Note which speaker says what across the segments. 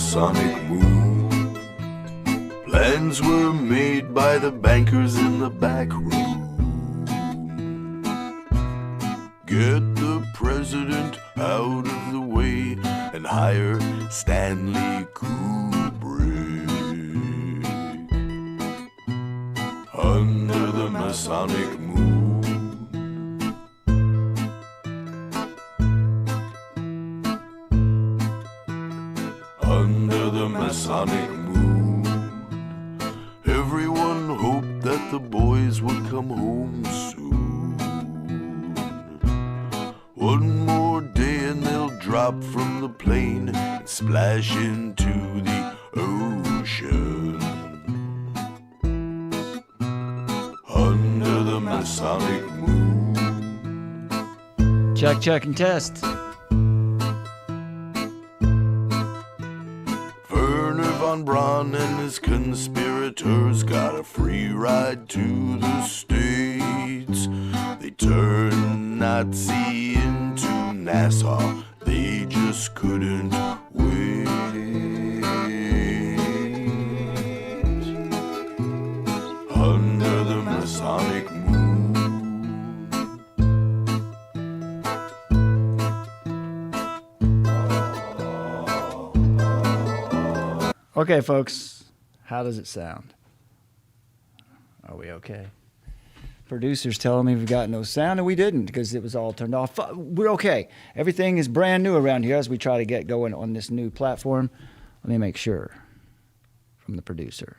Speaker 1: Masonic moon. Plans were made by the bankers in the back room. Get the president out of the way and hire Stanley Kubrick. Under the Masonic moon. Under the Masonic moon. Everyone hoped that the boys would come home soon. One more day and they'll drop from the plane and splash into the ocean. Under the Masonic moon.
Speaker 2: Check, check, and test.
Speaker 1: Werner von Braun and his conspirators got a free ride to the States. They turned Nazi into Nassau. They just couldn't wait. Under the Masonic moon.
Speaker 2: Okay, folks, how does it sound? Are we okay? Producers telling me we've got no sound, and we didn't because it was all turned off. We're okay. Everything is brand new around here as we try to get going on this new platform. Let me make sure from the producer.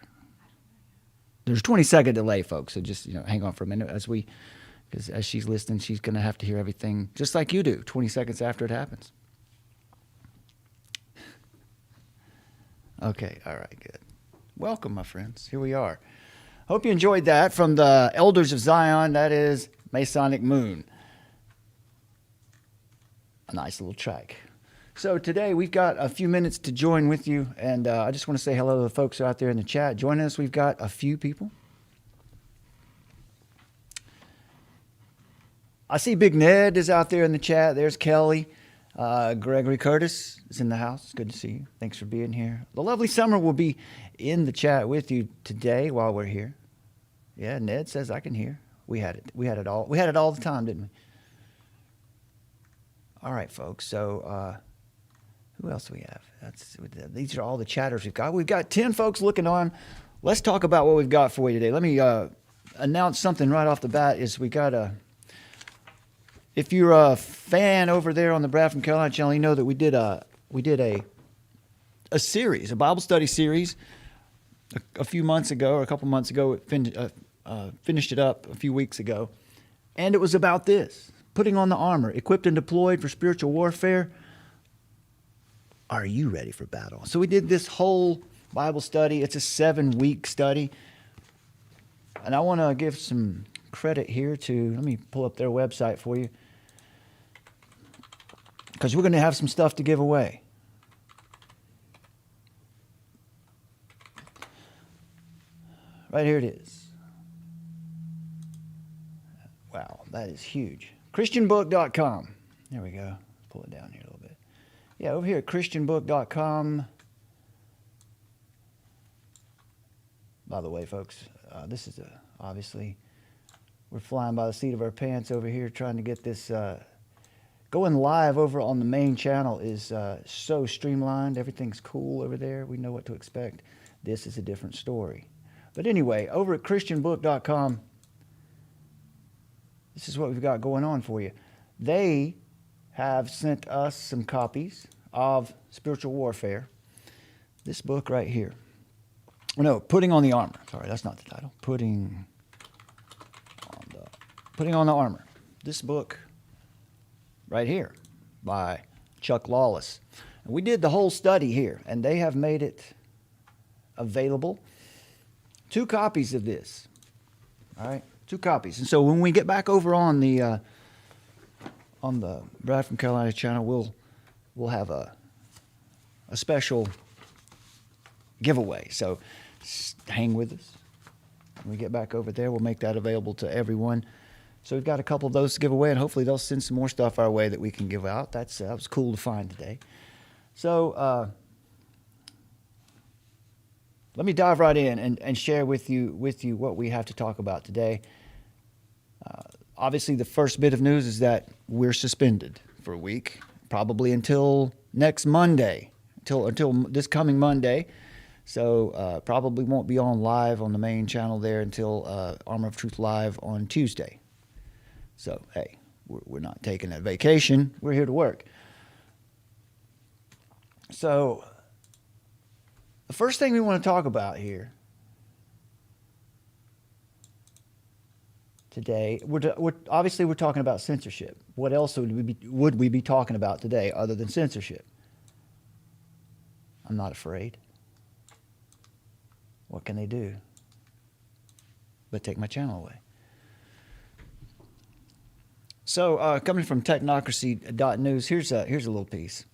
Speaker 2: There's a 20-second delay, folks, so just hang on for a minute because as she's listening, she's going to have to hear everything just like you do, 20 seconds after it happens. Okay, all right, good. Welcome, my friends. Here we are. Hope you enjoyed that from the Elders of Zion. That is Masonic Moon. A nice little track. So today we've got a few minutes to join with you, and I just want to say hello to the folks out there in the chat. Joining us, we've got a few people. I see Big Ned is out there in the chat. There's Kelly. Gregory Curtis is in the house. Good to see you. Thanks for being here. The lovely Summer will be in the chat with you today while we're here. Yeah, Ned says I can hear. We had it. We had it all. We had it all the time, didn't we? All right, folks. So who else do we have? These are all the chatters we've got. We've got 10 folks looking on. Let's talk about what we've got for you today. Let me announce something right off the bat. We got if you're a fan over there on the Brad from Carolina channel, you know that we did a series, a Bible study series, a few months ago or a couple months ago. Finished it up a few weeks ago, and it was about this: putting on the armor, equipped and deployed for spiritual warfare. Are you ready for battle? So we did this whole Bible study. It's a 7-week study, and I want to give some credit here to. Let me pull up their website for you, because we're going to have some stuff to give away. Right here it is. Wow, that is huge. ChristianBook.com. There we go. Pull it down here a little bit. Yeah, over here at ChristianBook.com. By the way, folks, this is obviously, we're flying by the seat of our pants over here trying to get this going live over on the main channel is so streamlined. Everything's cool over there. We know what to expect. This is a different story. But anyway, over at ChristianBook.com, this is what we've got going on for you. They have sent us some copies of Spiritual Warfare. This book right here. No, Putting on the Armor. Sorry, that's not the title. Putting on the Armor. This book right here by Chuck Lawless. And we did the whole study here, and they have made it available. 2 copies of this. All right, 2 copies. And so when we get back over on the Brad from Carolina channel, we'll have a special giveaway. So hang with us. When we get back over there, we'll make that available to everyone. So we've got a couple of those to give away, and hopefully they'll send some more stuff our way that we can give out. That was cool to find today. So let me dive right in and share with you what we have to talk about today. Obviously, the first bit of news is that we're suspended for a week, probably until next Monday, until this coming Monday. So probably won't be on live on the main channel there until Armor of Truth Live on Tuesday. So, hey, we're not taking a vacation. We're here to work. So, the first thing we want to talk about here today, we're talking about censorship. What else would we be talking about today other than censorship? I'm not afraid. What can they do but take my channel away? So, coming from technocracy.news, here's a little piece.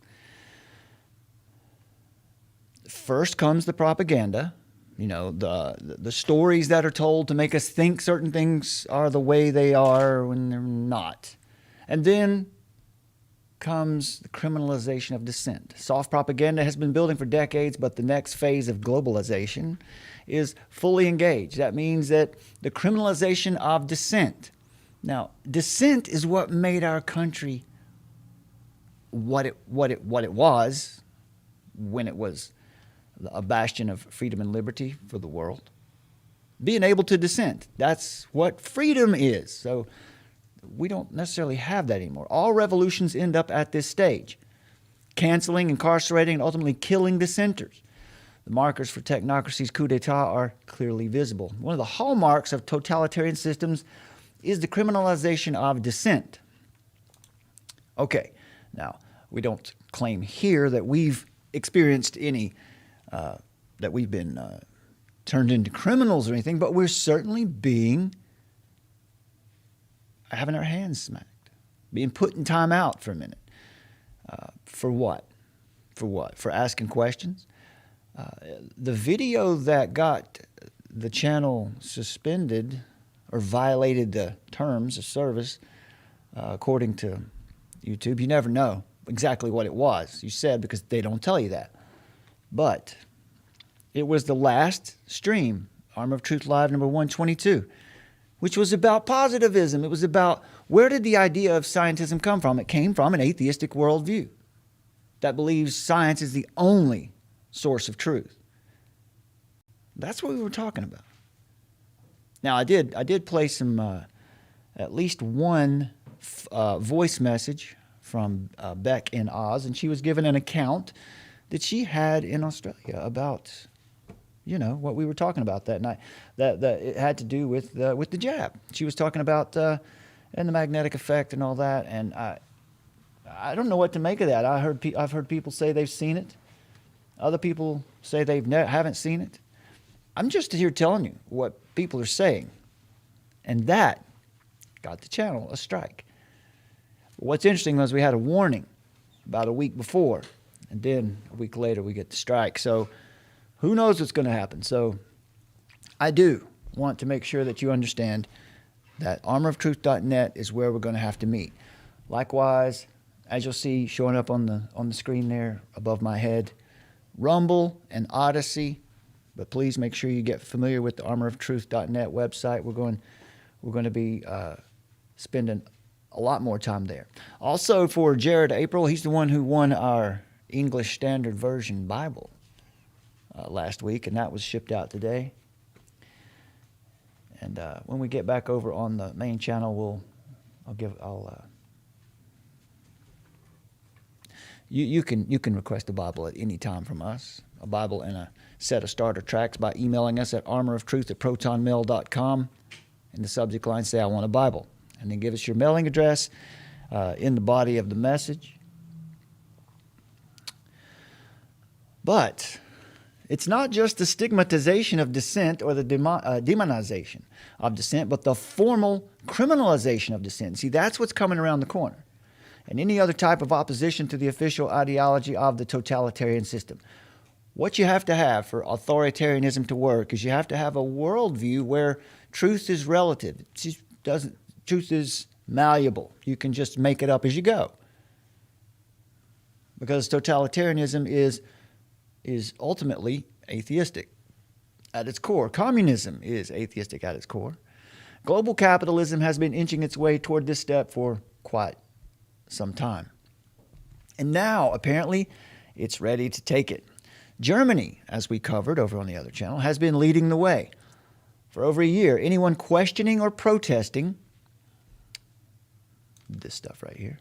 Speaker 2: First comes the propaganda, the stories that are told to make us think certain things are the way they are when they're not. And then comes the criminalization of dissent. Soft propaganda has been building for decades, but the next phase of globalization is fully engaged. That means that the criminalization of dissent. Now, dissent is what made our country what it was when it was a bastion of freedom and liberty for the world. Being able to dissent, that's what freedom is. So we don't necessarily have that anymore. All revolutions end up at this stage, canceling, incarcerating, and ultimately killing dissenters. The markers for technocracy's coup d'etat are clearly visible. One of the hallmarks of totalitarian systems is the criminalization of dissent. Okay, now, we don't claim here that we've experienced any, that we've been turned into criminals or anything, but we're certainly having our hands smacked, being put in time out for a minute. For what? For asking questions? The video that got the channel suspended or violated the terms of service, according to YouTube, you never know exactly what it was. You said, because they don't tell you that. But it was the last stream, Armor of Truth Live number 122, which was about positivism. It was about, where did the idea of scientism come from? It came from an atheistic worldview that believes science is the only source of truth. That's what we were talking about. Now, I did play some, at least one voice message from Beck in Oz, and she was given an account that she had in Australia about, what we were talking about that night. That it had to do with the jab. She was talking about and the magnetic effect and all that, and I don't know what to make of that. I've heard people say they've seen it. Other people say they haven't seen it. I'm just here telling you what people are saying, and that got the channel a strike. What's interesting was we had a warning about a week before, and then a week later we get the strike. So who knows what's going to happen? So I do want to make sure that you understand that armoroftruth.net is where we're going to have to meet. Likewise, as you'll see showing up on the screen there above my head, Rumble and Odyssey. But please make sure you get familiar with the armoroftruth.net website. We're going to be spending a lot more time there. Also, for Jared April, he's the one who won our English Standard Version Bible last week, and that was shipped out today. And when we get back over on the main channel, you can request a Bible at any time from us, a Bible and a set of starter tracks, by emailing us at armoroftruth@protonmail.com. In the subject line, say, I want a Bible. And then give us your mailing address in the body of the message. But it's not just the stigmatization of dissent or the demonization of dissent, but the formal criminalization of dissent. See, that's what's coming around the corner. And any other type of opposition to the official ideology of the totalitarian system. What you have to have for authoritarianism to work is you have to have a worldview where truth is relative. Truth is malleable. You can just make it up as you go. Because totalitarianism is ultimately atheistic. at its core. Communism is atheistic at its core. Global capitalism has been inching its way toward this step for quite some time. And now, apparently, it's ready to take it. Germany, as we covered over on the other channel, has been leading the way. For over a year, anyone questioning or protesting this stuff right here,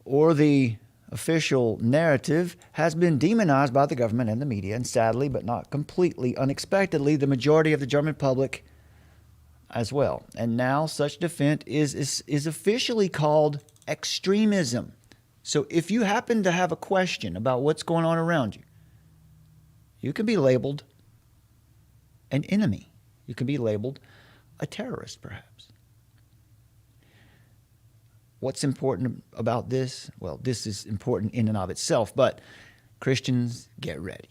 Speaker 2: or the official narrative, has been demonized by the government and the media, and sadly, but not completely unexpectedly, the majority of the German public as well. And now such dissent is officially called extremism. So if you happen to have a question about what's going on around you, you can be labeled an enemy. You can be labeled a terrorist, perhaps. What's important about this? Well, this is important in and of itself, but Christians, get ready.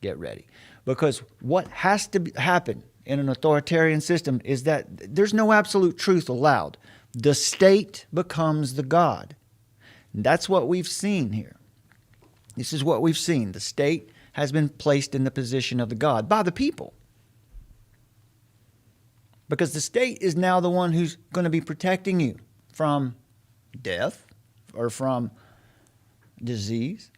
Speaker 2: Get ready. Because what has to happen in an authoritarian system is that there's no absolute truth allowed. The state becomes the God. And that's what we've seen here. This is what we've seen. The state has been placed in the position of the God by the people. Because the state is now the one who's going to be protecting you from death or from disease.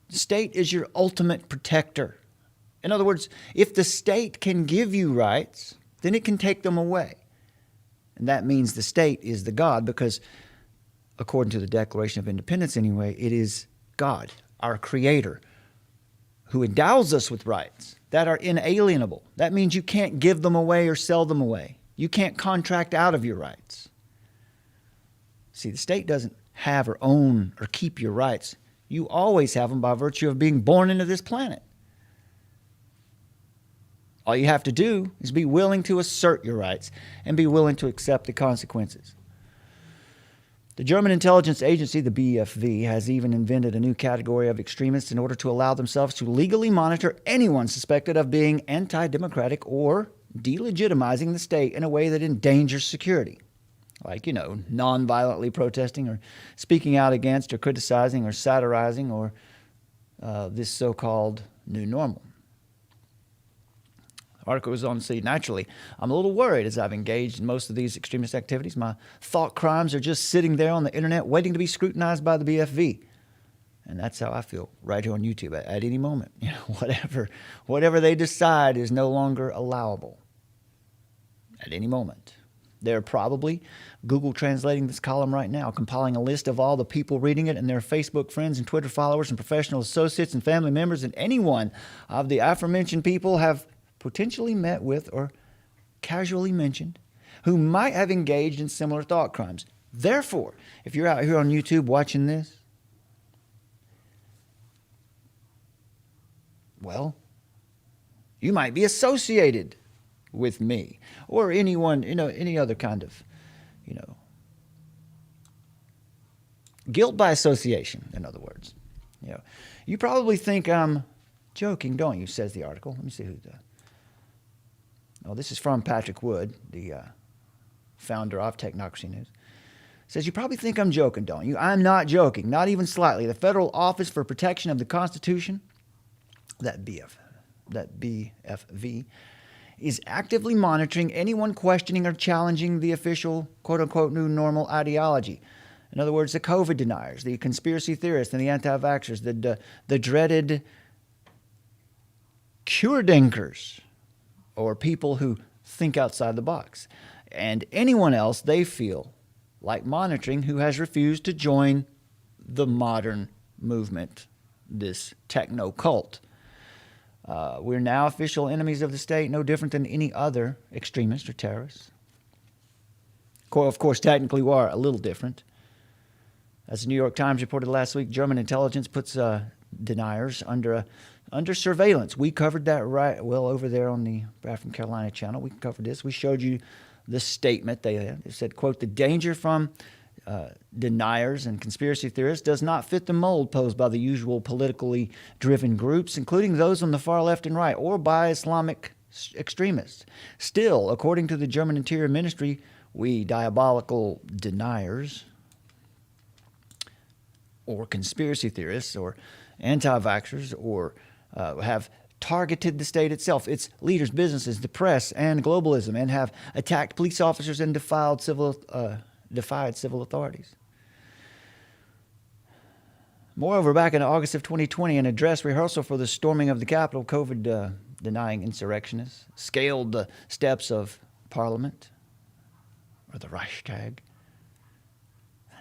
Speaker 2: The state is your ultimate protector. In other words, if the state can give you rights, then it can take them away. And that means the state is the God because, according to the Declaration of Independence anyway, it is God, our Creator, who endows us with rights that are inalienable. That means you can't give them away or sell them away. You can't contract out of your rights. See, the state doesn't have or own or keep your rights. You always have them by virtue of being born into this planet. All you have to do is be willing to assert your rights and be willing to accept the consequences. The German intelligence agency, the BfV, has even invented a new category of extremists in order to allow themselves to legally monitor anyone suspected of being anti-democratic or delegitimizing the state in a way that endangers security. Like, non-violently protesting or speaking out against or criticizing or satirizing or this so-called new normal. The article goes on to say, naturally, I'm a little worried as I've engaged in most of these extremist activities. My thought crimes are just sitting there on the internet waiting to be scrutinized by the BfV. And that's how I feel right here on YouTube at any moment. Whatever they decide is no longer allowable at any moment. They're probably Google translating this column right now, compiling a list of all the people reading it and their Facebook friends and Twitter followers and professional associates and family members and anyone of the aforementioned people have potentially met with or casually mentioned who might have engaged in similar thought crimes. Therefore, if you're out here on YouTube watching this, well, you might be associated with me or anyone, any other kind of, guilt by association, in other words. You probably think I'm joking, don't you, says the article. Let me see who this is from Patrick Wood, the founder of Technocracy News. Says, you probably think I'm joking, don't you? I'm not joking, not even slightly. The Federal Office for Protection of the Constitution, that BFV, is actively monitoring anyone questioning or challenging the official, quote-unquote, new normal ideology. In other words, the COVID deniers, the conspiracy theorists, and the anti-vaxxers, the dreaded cure-dinkers, or people who think outside the box, and anyone else they feel like monitoring who has refused to join the modern movement, this techno-cult. We're now official enemies of the state, no different than any other extremist or terrorist. Of course, technically we are a little different. As the New York Times reported last week, German intelligence puts deniers under surveillance. We covered that over there on the Brad from Carolina channel. We covered this. We showed you the statement they had. It said, quote, the danger from deniers and conspiracy theorists does not fit the mold posed by the usual politically driven groups, including those on the far left and right, or by Islamic extremists. Still, according to the German Interior Ministry, we diabolical deniers or conspiracy theorists or anti-vaxxers or have targeted the state itself, its leaders, businesses, the press, and globalism, and have attacked police officers and defied civil authorities. Moreover, back in August of 2020, an address rehearsal for the storming of the Capitol, COVID-denying insurrectionists scaled the steps of Parliament, or the Reichstag.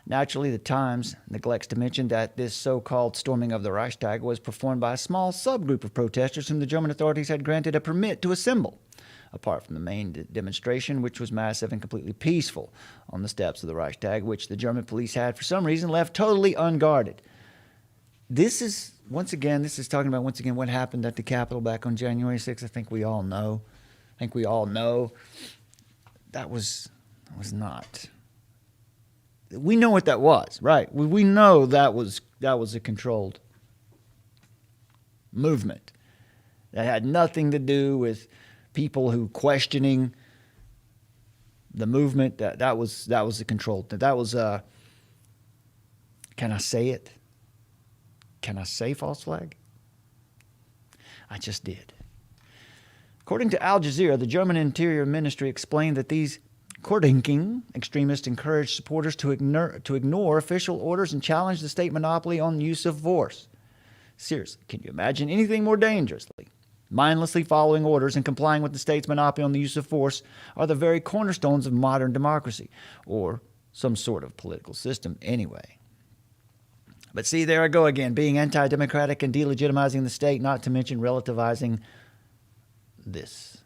Speaker 2: Naturally, the Times neglects to mention that this so-called storming of the Reichstag was performed by a small subgroup of protesters whom the German authorities had granted a permit to assemble, apart from the main demonstration, which was massive and completely peaceful on the steps of the Reichstag, which the German police had, for some reason, left totally unguarded. This is talking about, once again, what happened at the Capitol back on January 6th. I think we all know. That was not. We know what that was, right? We know that was a controlled movement that had nothing to do with people who questioning the movement. That was a controlled. That was can I say it? Can I say false flag? I just did. According to Al Jazeera, the German Interior Ministry explained that these Querdenking extremists encouraged supporters to ignore official orders and challenge the state monopoly on use of force. Seriously, can you imagine anything more dangerously? Mindlessly following orders and complying with the state's monopoly on the use of force are the very cornerstones of modern democracy, or some sort of political system anyway. But see, there I go again, being anti-democratic and delegitimizing the state, not to mention relativizing this.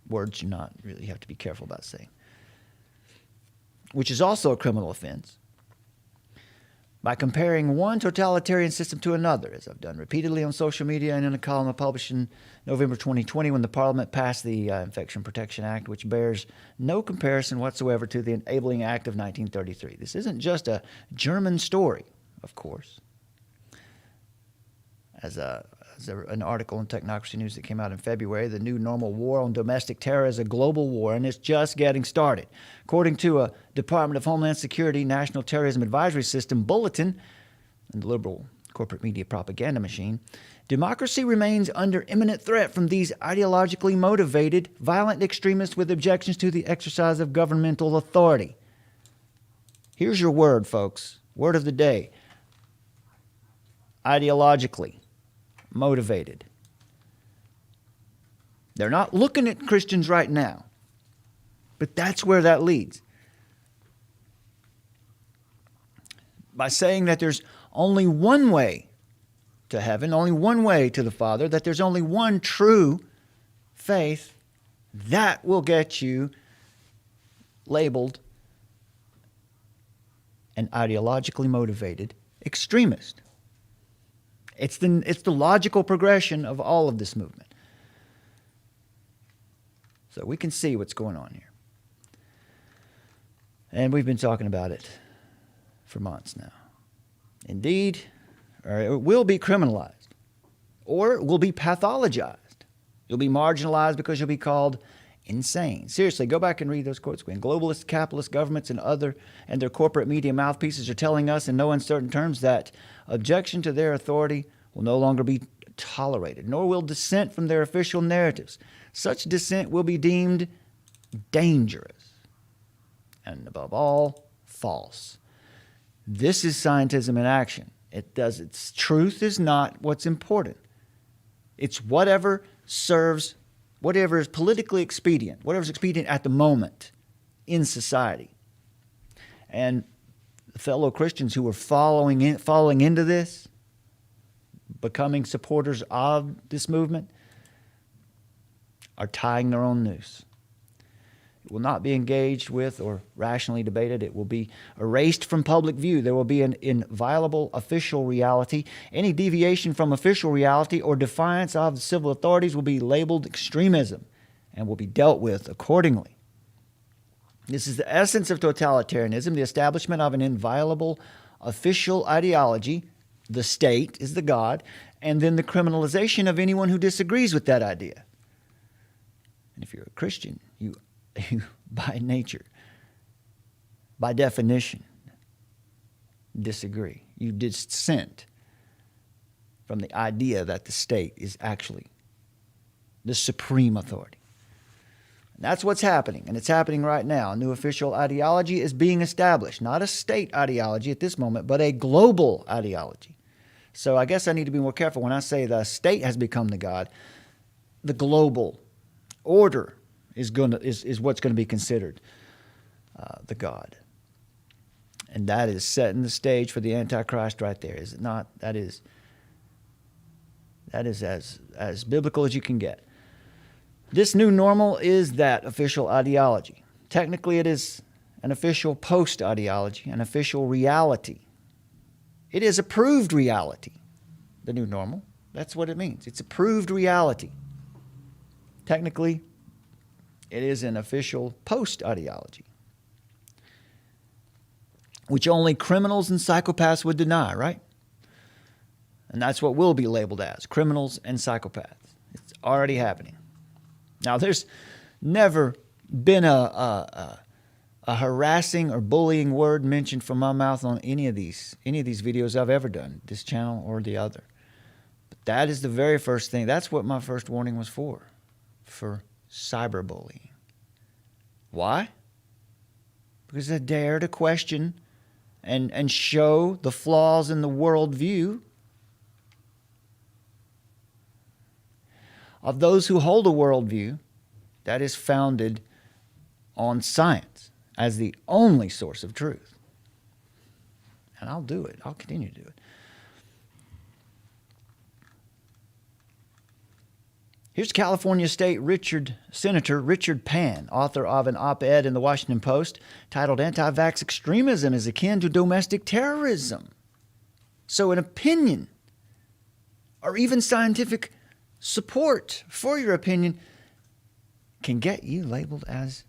Speaker 2: Words you not really have to be careful about saying. Which is also a criminal offense, by comparing one totalitarian system to another, as I've done repeatedly on social media and in a column I published in November 2020 when the Parliament passed the Infection Protection Act, which bears no comparison whatsoever to the Enabling Act of 1933. This isn't just a German story, of course. As an article in Technocracy News that came out in February, the new normal war on domestic terror is a global war, and it's just getting started. According to a Department of Homeland Security National Terrorism Advisory System bulletin and the liberal corporate media propaganda machine, democracy remains under imminent threat from these ideologically motivated, violent extremists with objections to the exercise of governmental authority. Here's your word, folks. Word of the day. Ideologically motivated. They're not looking at Christians right now, but that's where that leads. By saying that there's only one way to heaven, only one way to the Father, that there's only one true faith, that will get you labeled an ideologically motivated extremist. It's the logical progression of all of this movement. So we can see what's going on here. And we've been talking about it for months now. Indeed, or it will be criminalized, or it will be pathologized. You'll be marginalized because you'll be called insane. Seriously, go back and read those quotes. When globalist, capitalist governments and their corporate media mouthpieces are telling us in no uncertain terms that objection to their authority will no longer be tolerated, nor will dissent from their official narratives. Such dissent will be deemed dangerous and, above all, false. This is scientism in action. Its truth is not what's important. It's whatever serves, whatever is politically expedient, whatever's expedient at the moment in society. And fellow Christians who are falling into this, becoming supporters of this movement, are tying their own noose. It will not be engaged with or rationally debated. It will be erased from public view. There will be an inviolable official reality. Any deviation from official reality or defiance of the civil authorities will be labeled extremism and will be dealt with accordingly. This is the essence of totalitarianism, the establishment of an inviolable official ideology. The state is the God, and then the criminalization of anyone who disagrees with that idea. And if you're a Christian, you by nature, by definition, disagree. You dissent. from the idea that the state is actually the supreme authority. And that's what's happening, and it's happening right now. A new official ideology is being established, not a state ideology at this moment, but a global ideology. So I guess I need to be more careful when I say the state has become the God. The global order is what's going to be considered the God. And that is setting the stage for the Antichrist right there, is it not? That is as biblical as you can get. This new normal is that official ideology. Technically, it is an official post-ideology, an official reality. It is approved reality, the new normal. That's what it means. It's approved reality. Technically, it is an official post-ideology, which only criminals and psychopaths would deny, right? And that's what we'll be labeled as, criminals and psychopaths. It's already happening. Now, there's never been a harassing or bullying word mentioned from my mouth on any of these videos I've ever done, this channel or the other. But that is the very first thing. That's what my first warning was for cyberbullying. Why? Because I dare to question and show the flaws in the worldview of those who hold a worldview that is founded on science as the only source of truth. And I'll do it. I'll continue to do it. Here's California State Senator Richard Pan, author of an op-ed in the Washington Post titled "Anti-Vax Extremism is Akin to Domestic Terrorism." So an opinion or even scientific support for your opinion can get you labeled as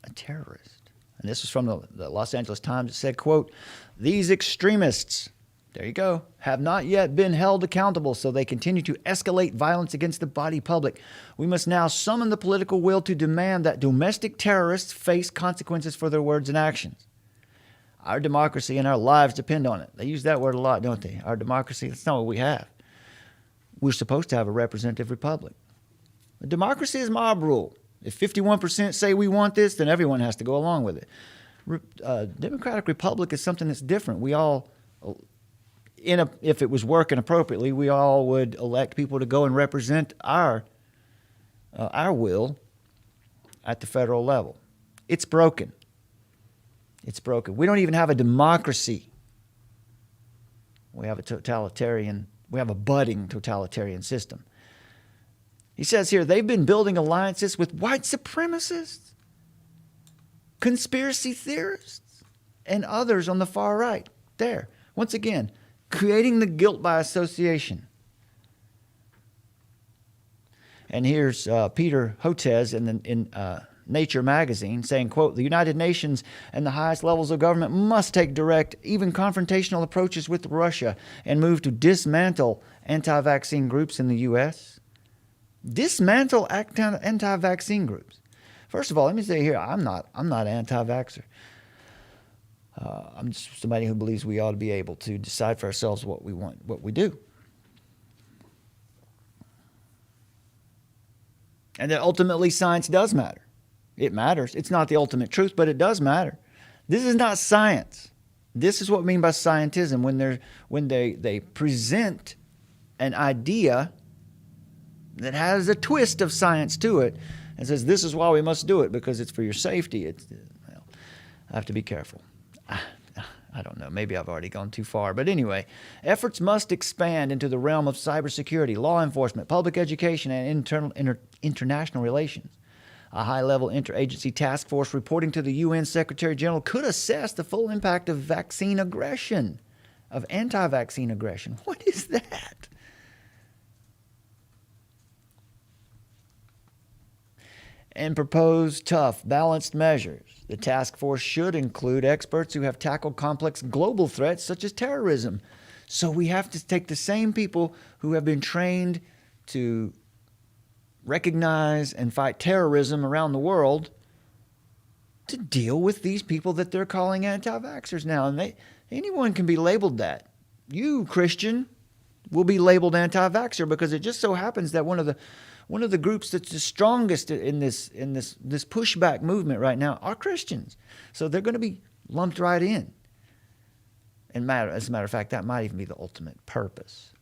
Speaker 2: a terrorist. And this was from the Los Angeles Times. It said, quote, "These extremists," there you go, "have not yet been held accountable, so they continue to escalate violence against the body politic. We must now summon the political will to demand that domestic terrorists face consequences for their words and actions. Our democracy and our lives depend on it." They use that word a lot, don't they? Our democracy, that's not what we have. We're supposed to have a representative republic. A democracy is mob rule. If 51% say we want this, then everyone has to go along with it. Democratic republic is something that's different. We all, if it was working appropriately, we all would elect people to go and represent our will at the federal level. It's broken. It's broken. We don't even have a democracy. We have a budding totalitarian system. He says here, they've been building alliances with white supremacists, conspiracy theorists, and others on the far right. There. Once again, creating the guilt by association. And here's Peter Hotez in Nature magazine saying, quote, "The United Nations and the highest levels of government must take direct, even confrontational approaches with Russia and move to dismantle anti-vaccine groups in the U.S. Dismantle anti-vaccine groups. First of all, let me say here, I'm not anti-vaxxer. I'm just somebody who believes we ought to be able to decide for ourselves what we want, what we do. And that ultimately science does matter. It matters. It's not the ultimate truth, but it does matter. This is not science. This is what I mean by scientism. When they present an idea that has a twist of science to it and says, this is why we must do it, because it's for your safety. Well, I have to be careful. I don't know. Maybe I've already gone too far. But anyway, efforts must expand into the realm of cybersecurity, law enforcement, public education, and international relations. A high-level interagency task force reporting to the UN Secretary General could assess the full impact of vaccine aggression, of anti-vaccine aggression. What is that? And propose tough, balanced measures. The task force should include experts who have tackled complex global threats such as terrorism. So we have to take the same people who have been trained to recognize and fight terrorism around the world to deal with these people that they're calling anti-vaxxers now. And anyone can be labeled that. You, Christian, will be labeled anti-vaxxer because it just so happens that one of the groups that's the strongest in this pushback movement right now are Christians. So they're going to be lumped right in. And as a matter of fact, that might even be the ultimate purpose.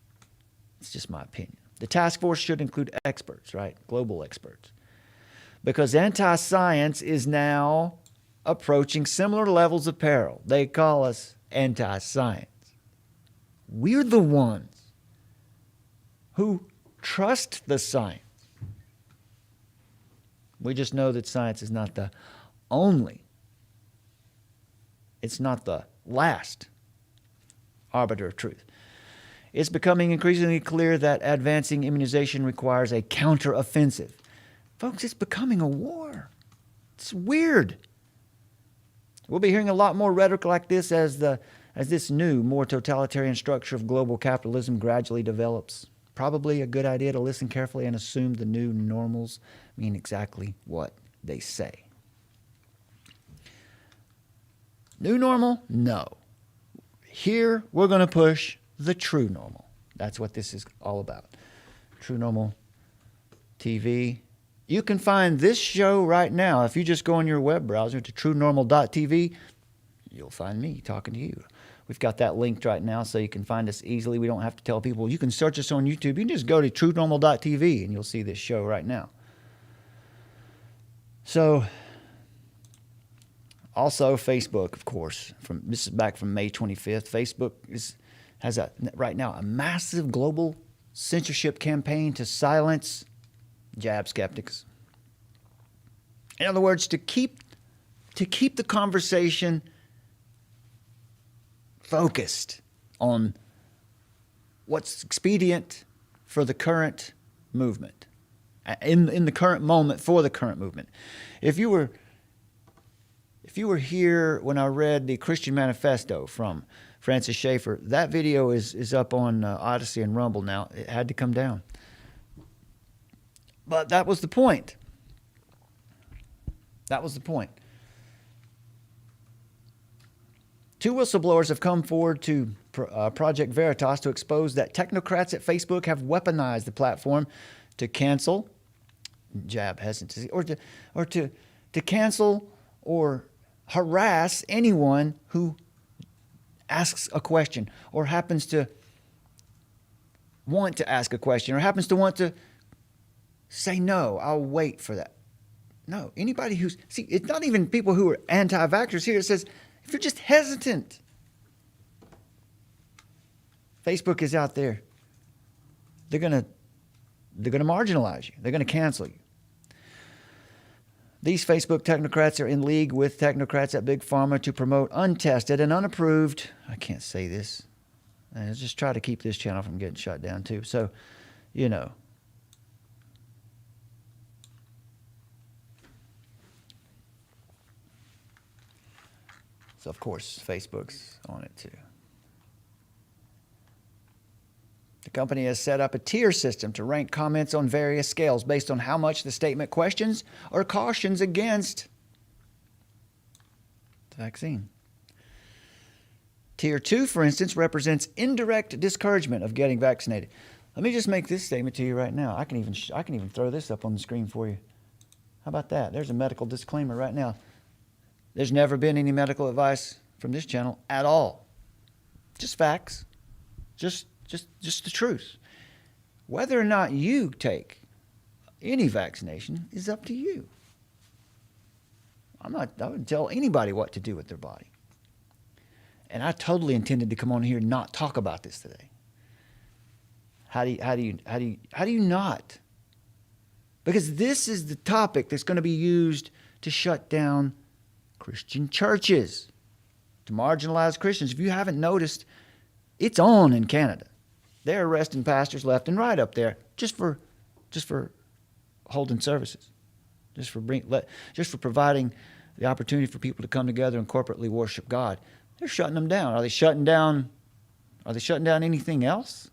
Speaker 2: It's just my opinion. The task force should include experts, right? Global experts. Because anti-science is now approaching similar levels of peril. They call us anti-science. We're the ones who trust the science. We just know that science is not the only, it's not the last arbiter of truth. It's becoming increasingly clear that advancing immunization requires a counteroffensive. Folks, it's becoming a war. It's weird. We'll be hearing a lot more rhetoric like this as this new, more totalitarian structure of global capitalism gradually develops. Probably a good idea to listen carefully and assume the new normals mean exactly what they say. New normal? No. Here, we're going to push the true normal. That's what this is all about. True Normal TV. You can find this show right now. If you just go on your web browser to truenormal.tv, you'll find me talking to you. We've got that linked right now so you can find us easily. We don't have to tell people. You can search us on YouTube. You can just go to truenormal.tv and you'll see this show right now. So, also Facebook, of course. This is back from May 25th. Facebook has right now a massive global censorship campaign to silence jab skeptics. In other words, to keep the conversation focused on what's expedient for the current movement, in the current moment for the current movement. If you were here when I read the Christian Manifesto from Francis Schaeffer, that video is up on Odyssey and Rumble now. It had to come down. But that was the point. That was the point. Two whistleblowers have come forward to Project Veritas to expose that technocrats at Facebook have weaponized the platform to cancel jab hesitancy or to cancel or harass anyone who asks a question or happens to want to ask a question or happens to want to say, no, I'll wait for that. No, anybody who's, see, it's not even people who are anti-vaxxers here. It says, if you're just hesitant, Facebook is out there. They're gonna marginalize you. They're gonna cancel you. These Facebook technocrats are in league with technocrats at Big Pharma to promote untested and unapproved, I can't say this. I just try to keep this channel from getting shut down too. So, you know. So, of course, Facebook's on it too. The company has set up a tier system to rank comments on various scales based on how much the statement questions or cautions against the vaccine. Tier 2, for instance, represents indirect discouragement of getting vaccinated. Let me just make this statement to you right now. I can even throw this up on the screen for you. How about that? There's a medical disclaimer right now. There's never been any medical advice from this channel at all. Just facts. Just the truth. Whether or not you take any vaccination is up to you. I wouldn't tell anybody what to do with their body. And I totally intended to come on here and not talk about this today. How do you not? Because this is the topic that's going to be used to shut down Christian churches, to marginalize Christians. If you haven't noticed, it's on in Canada. They're arresting pastors left and right up there just for holding services, just for providing the opportunity for people to come together and corporately worship God. They're shutting them down. Are they shutting down anything else?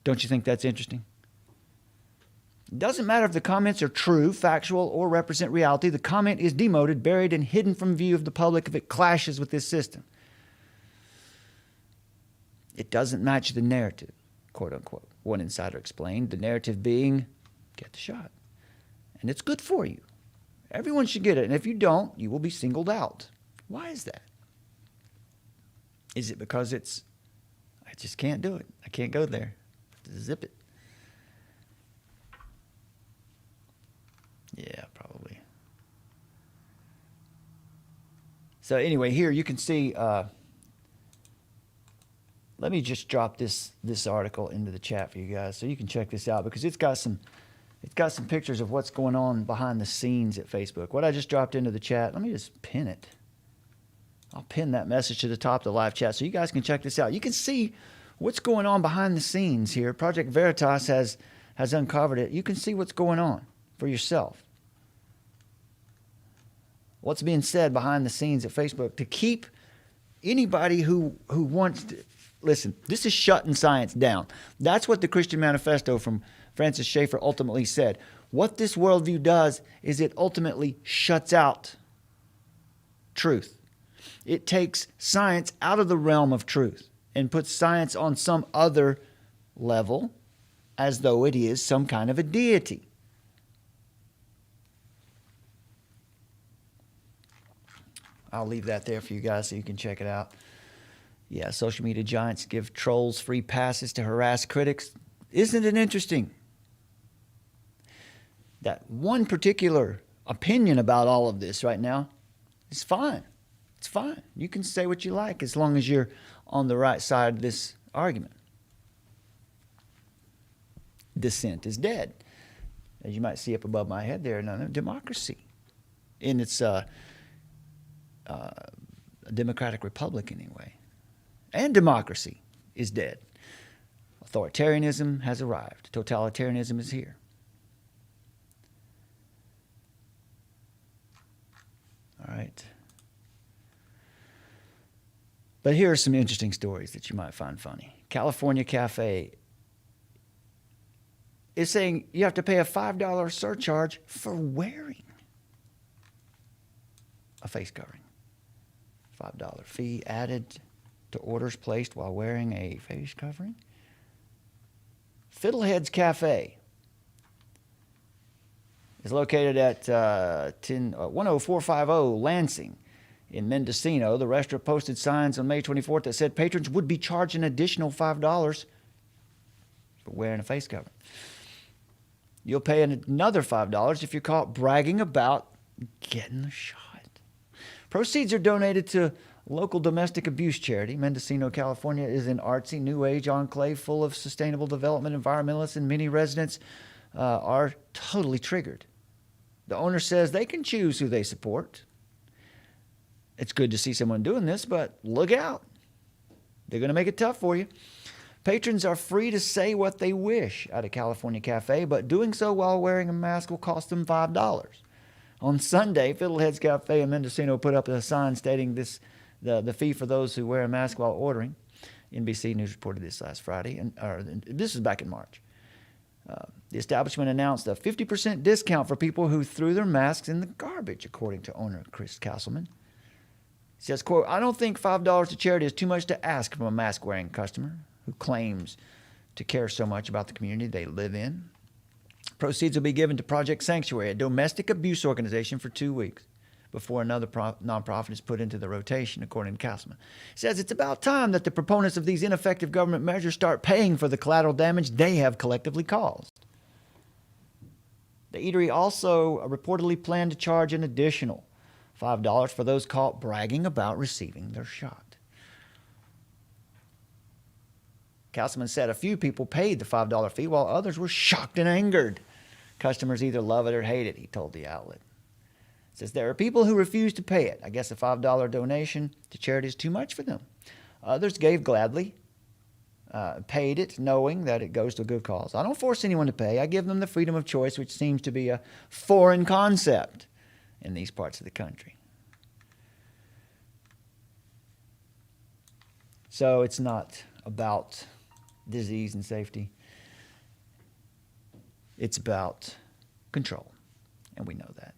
Speaker 2: Don't you think that's interesting? It doesn't matter if the comments are true, factual, or represent reality. The comment is demoted, buried, and hidden from view of the public if it clashes with this system. It doesn't match the narrative, quote unquote. One insider explained, the narrative being, get the shot. And it's good for you. Everyone should get it. And if you don't, you will be singled out. Why is that? Is it because I just can't do it. I can't go there. Zip it. Yeah, probably. So anyway, here you can see, let me just drop this article into the chat for you guys so you can check this out, because it's got some pictures of what's going on behind the scenes at Facebook. What I just dropped into the chat, let me just pin it. I'll pin that message to the top of the live chat so you guys can check this out. You can see what's going on behind the scenes here. Project Veritas has uncovered it. You can see what's going on for yourself. What's being said behind the scenes at Facebook to keep anybody who wants to listen. This is shutting science down. That's what the Christian Manifesto from Francis Schaeffer ultimately said. What this worldview does is it ultimately shuts out truth. It takes science out of the realm of truth and puts science on some other level as though it is some kind of a deity. I'll leave that there for you guys so you can check it out. Yeah, social media giants give trolls free passes to harass critics. Isn't it interesting? That one particular opinion about all of this right now is fine. It's fine. You can say what you like as long as you're on the right side of this argument. Dissent is dead. As you might see up above my head there, democracy in its a democratic republic anyway. And democracy is dead. Authoritarianism has arrived. Totalitarianism is here. All right. But here are some interesting stories that you might find funny. California Cafe is saying you have to pay a $5 surcharge for wearing a face covering. $5 fee added to orders placed while wearing a face covering. Fiddlehead's Cafe is located at 10450 Lansing in Mendocino. The restaurant posted signs on May 24th that said patrons would be charged an additional $5 for wearing a face covering. You'll pay another $5 if you're caught bragging about getting the shot. Proceeds are donated to local domestic abuse charity. Mendocino, California is an artsy, new age enclave full of sustainable development. Environmentalists and many residents are totally triggered. The owner says they can choose who they support. It's good to see someone doing this, but look out. They're going to make it tough for you. Patrons are free to say what they wish at a California cafe, but doing so while wearing a mask will cost them $5. On Sunday, Fiddlehead's Cafe in Mendocino put up a sign stating the fee for those who wear a mask while ordering. NBC News reported this last Friday, this is back in March. The establishment announced a 50% discount for people who threw their masks in the garbage, according to owner Chris Castleman. He says, quote, "I don't think $5 to charity is too much to ask from a mask-wearing customer who claims to care so much about the community they live in. Proceeds will be given to Project Sanctuary, a domestic abuse organization, for 2 weeks before another nonprofit is put into the rotation, according to Castleman. He says it's about time that the proponents of these ineffective government measures start paying for the collateral damage they have collectively caused. The eatery also reportedly planned to charge an additional $5 for those caught bragging about receiving their shot. Castleman said a few people paid the $5 fee while others were shocked and angered. Customers either love it or hate it, he told the outlet. He says there are people who refuse to pay it. I guess a $5 donation to charity is too much for them. Others gave gladly, paid it knowing that it goes to a good cause. I don't force anyone to pay. I give them the freedom of choice, which seems to be a foreign concept in these parts of the country. So it's not about disease and safety. It's about control, and we know that.